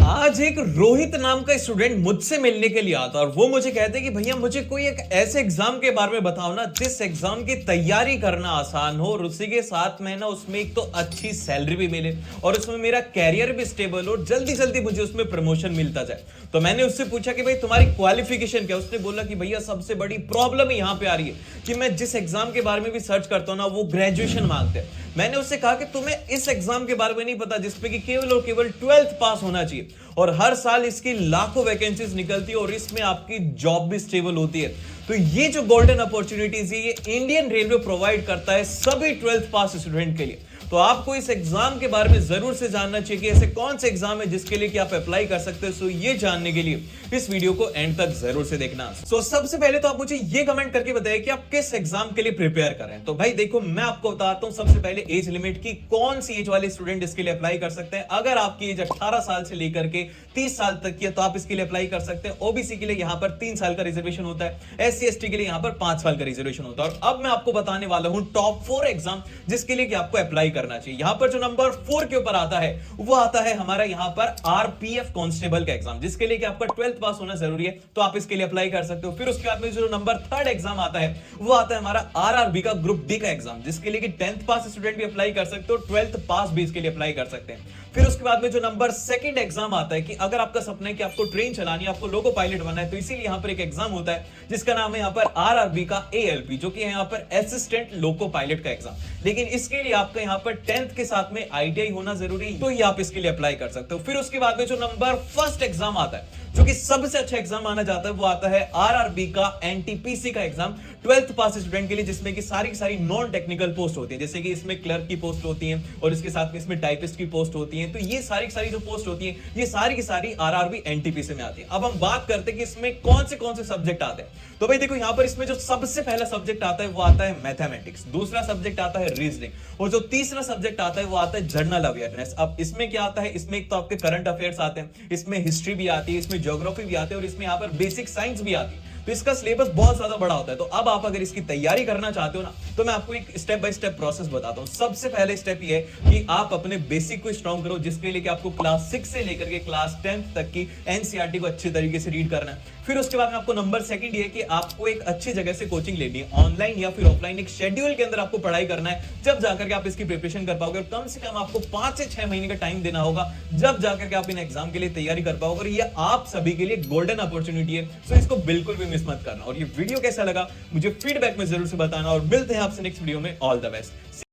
आज एक रोहित नाम का स्टूडेंट मुझसे मिलने के लिए आता और वो मुझे कहते कि भैया मुझे कोई एक ऐसे एग्जाम के बारे में बताओ ना जिस एग्जाम की तैयारी करना आसान हो और उसी के साथ में ना उसमें एक तो अच्छी सैलरी भी मिले और उसमें मेरा कैरियर भी स्टेबल हो, जल्दी जल्दी मुझे उसमें प्रमोशन मिलता जाए। तो मैंने उससे पूछा कि भाई तुम्हारी क्वालिफिकेशन क्या है? उसने बोला कि भैया सबसे बड़ी प्रॉब्लम यहाँ पे आ रही है कि मैं जिस एग्जाम के बारे में भी सर्च करता हूँ ना वो ग्रेजुएशन मांगते हैं। मैंने उससे कहा कि तुम्हें इस एग्जाम के बारे में नहीं पता जिसपे कि केवल और केवल 12th पास होना चाहिए और हर साल इसकी लाखों वैकेंसीज निकलती है और इसमें आपकी जॉब भी स्टेबल होती है। तो ये जो गोल्डन अपॉर्चुनिटीज है ये इंडियन रेलवे प्रोवाइड करता है सभी 12th पास स्टूडेंट के लिए। तो आपको इस एग्जाम के बारे में जरूर से जानना चाहिए कि ऐसे कौन से एग्जाम है जिसके लिए कि आप अप्लाई कर सकते हो। सो ये जानने के लिए इस वीडियो को एंड तक जरूर से देखना। सो सबसे पहले तो आप मुझे ये कमेंट करके बताइए कि आप किस एग्जाम के लिए प्रिपेयर कर रहे हैं। तो भाई देखो मैं आपको बताता हूं सबसे पहले एज लिमिट की, कौन सी एज वाले स्टूडेंट इसके लिए अप्लाई कर सकते हैं। अगर आपकी एज 18 साल से लेकर के 30 साल तक की है तो आप इसके लिए अप्लाई कर सकते हैं। ओबीसी के लिए यहां पर 3 साल का रिजर्वेशन होता है, SC ST के लिए यहां पर 5 साल का रिजर्वेशन होता है। और अब मैं आपको बताने वाला हूं टॉप 4 एग्जाम जिसके लिए कि आपको अप्लाई करना चाहिए। यहां पर जो नंबर 4 के ऊपर आता है वो आता है हमारा यहां पर RPF कांस्टेबल का एग्जाम, जिसके लिए कि आपका 12th पास होना जरूरी है। तो आप इसके लिए अप्लाई कर सकते हो। फिर उसके बाद में जो नंबर 3rd एग्जाम आता है वो आता है हमारा RRB का ग्रुप डी का एग्जाम, जिसके लिए कि 10th पास स्टूडेंट भी अप्लाई कर सकते हो, 12th पास भी इसके लिए अप्लाई कर सकते हैं। फिर उसके बाद में जो नंबर 2nd एग्जाम आता है कि अगर आपका सपना है कि आपको ट्रेन चलानी है, आपको लोको पायलट बनना है, तो इसीलिए यहां पर एक एग्जाम होता है जिसका नाम है यहां पर RRB का ALP, जो कि है यहां पर असिस्टेंट लोको पायलट का एग्जाम। लेकिन इसके लिए आपका यहां पर 10th के साथ में ITI होना जरूरी है, तो ये आप इसके लिए अप्लाई कर सकते हो। फिर उसके बाद में जो नंबर 1st एग्जाम आता है जो कि सबसे अच्छा एग्जाम माना जाता है वो आता है RRB का NTPC का एग्जाम 12th पास स्टूडेंट के लिए, जिसमें कि सारी की सारी नॉन टेक्निकल पोस्ट होती है। जैसे कि इसमें क्लर्क की पोस्ट होती है और इसके साथ में इसमें टाइपिस्ट की पोस्ट होती है। तो ये सारी की सारी जो पोस्ट होती है ये सारी की सारी RRB NTPC में आती है। अब हम बात करते हैं कि इसमें कौन से सब्जेक्ट आते हैं। तो भाई देखो यहां पर इसमें जो सबसे पहला सब्जेक्ट आता है वो आता है मैथमेटिक्स, दूसरा सब्जेक्ट आता है रीजनिंग और जो तीसरा सब्जेक्ट आता है वो आता है जनरल अवेयरनेस। अब इसमें क्या आता है, इसमें एक तो आपके करंट अफेयर्स आते हैं, इसमें हिस्ट्री भी आती है, इसमें ज्योग्राफी भी आती है और इसमें यहां पर बेसिक साइंस भी आती है। तो इसका सिलेबस बहुत ज्यादा बड़ा होता है। तो अब आप अगर इसकी तैयारी करना चाहते हो ना तो मैं आपको एक स्टेप बाय स्टेप प्रोसेस बताता हूं। सबसे पहले स्टेप ये है कि आप अपने बेसिक को स्ट्रॉन्ग करो, जिसके लिए कि आपको क्लास 6 से लेकर के क्लास 10th तक की NCERT को अच्छे तरीके से रीड करना है। फिर उसके बाद में आपको नंबर 2 ये कि आपको एक अच्छी जगह से कोचिंग लेनी है, ऑनलाइन या फिर ऑफलाइन, एक शेड्यूल के अंदर आपको पढ़ाई करना है, जब जाकर के आप इसकी प्रिपरेशन कर पाओगे। और कम से कम आपको 5 से 6 महीने का टाइम देना होगा, जब जाकर के आप इन एग्जाम के लिए तैयारी कर पाओगे। और ये आप सभी के लिए गोल्डन अपॉर्चुनिटी है, सो इसको बिल्कुल भी मिस मत करना। और ये वीडियो कैसा लगा मुझे फीडबैक में जरूर से बताना और मिलते हैं आपसे नेक्स्ट वीडियो में। All the best.